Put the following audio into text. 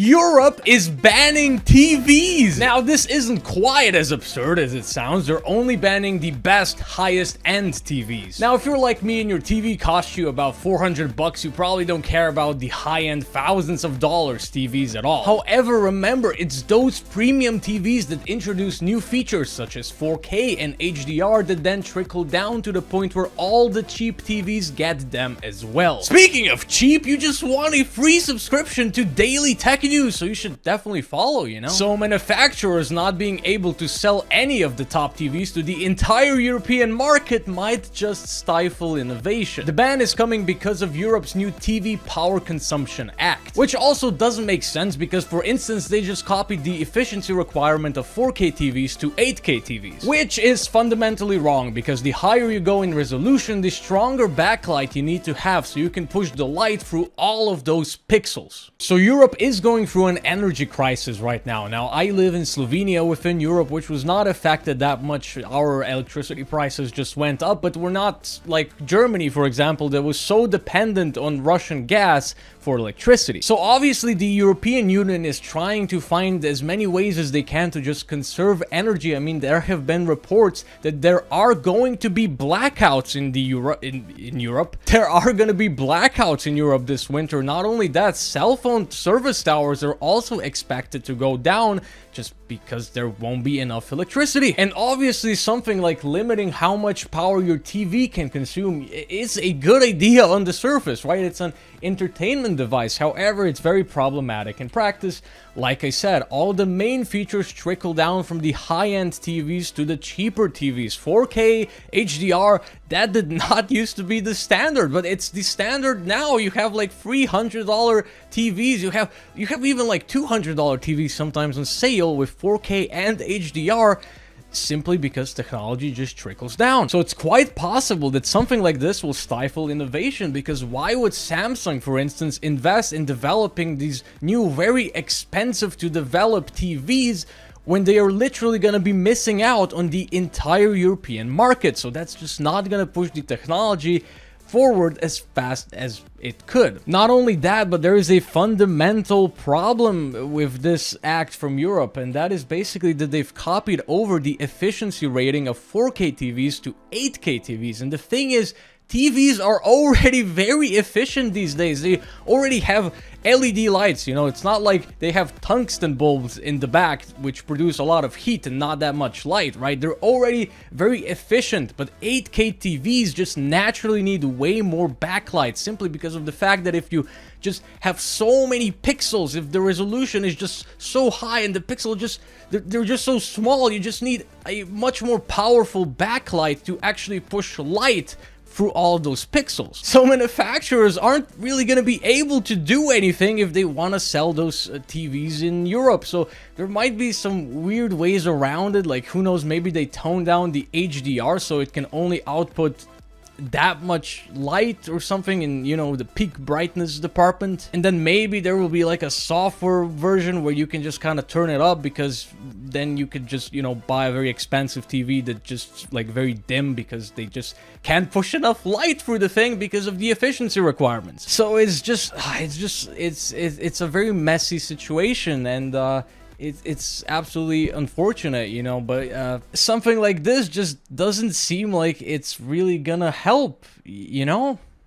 Europe is banning TVs. Now, this isn't quite as absurd as it sounds. They're only banning the best, highest end TVs. Now, if you're like me and your TV costs you about 400 bucks, you probably don't care about the high-end thousands of dollars TVs at all. However, remember, it's those premium TVs that introduce new features such as 4K and HDR that then trickle down to the point where all the cheap TVs get them as well. Speaking of cheap, you just want a free subscription to daily tech news, so you should definitely follow, you know? So manufacturers not being able to sell any of the top TVs to the entire European market might just stifle innovation. The ban is coming because of Europe's new TV Power Consumption Act, which also doesn't make sense because, for instance, they just copied the efficiency requirement of 4K TVs to 8K TVs, which is fundamentally wrong because the higher you go in resolution, the stronger backlight you need to have so you can push the light through all of those pixels. So Europe is going through an energy crisis right now. Now, I live in Slovenia within Europe, which was not affected that much. Our electricity prices just went up, but we're not like Germany, for example, that was so dependent on Russian gas for electricity. So obviously the European Union is trying to find as many ways as they can to just conserve energy. I mean, there have been reports that there are going to be blackouts in Europe. There are going to be blackouts in Europe this winter. Not only that, cell phone service towers are also expected to go down just because there won't be enough electricity. And obviously something like limiting how much power your TV can consume is a good idea on the surface, right? It's an entertainment device. However, it's very problematic in practice. Like I said, all the main features trickle down from the high-end TVs to the cheaper TVs. 4K, HDR, that did not used to be the standard, but it's the standard now. You have like $300 TVs. You have even like $200 TVs sometimes on sale with 4K and HDR, simply because technology just trickles down. So it's quite possible that something like this will stifle innovation, because why would Samsung, for instance, invest in developing these new, very expensive to develop TVs when they are literally going to be missing out on the entire European market? So that's just not going to push the technology forward as fast as it could. Not only that, but there is a fundamental problem with this act from Europe, and that is basically that they've copied over the efficiency rating of 4K TVs to 8K TVs. And the thing is, TVs are already very efficient these days. They already have LED lights, you know. It's not like they have tungsten bulbs in the back which produce a lot of heat and not that much light, right? They're already very efficient, but 8K TVs just naturally need way more backlight, simply because of the fact that if you just have so many pixels, if the resolution is just so high and the pixel just they're just so small, you just need a much more powerful backlight to actually push light through all those pixels. So manufacturers aren't really going to be able to do anything if they want to sell those TVs in Europe. So there might be some weird ways around it, like who knows, maybe they tone down the HDR so it can only output that much light or something in, you know, the peak brightness department. And then maybe there will be like a software version where you can just kind of turn it up, because then you could just, you know, buy a very expensive TV that just like very dim because they just can't push enough light through the thing because of the efficiency requirements. So it's a very messy situation, and it's absolutely unfortunate, you know, but something like this just doesn't seem like it's really gonna help, you know?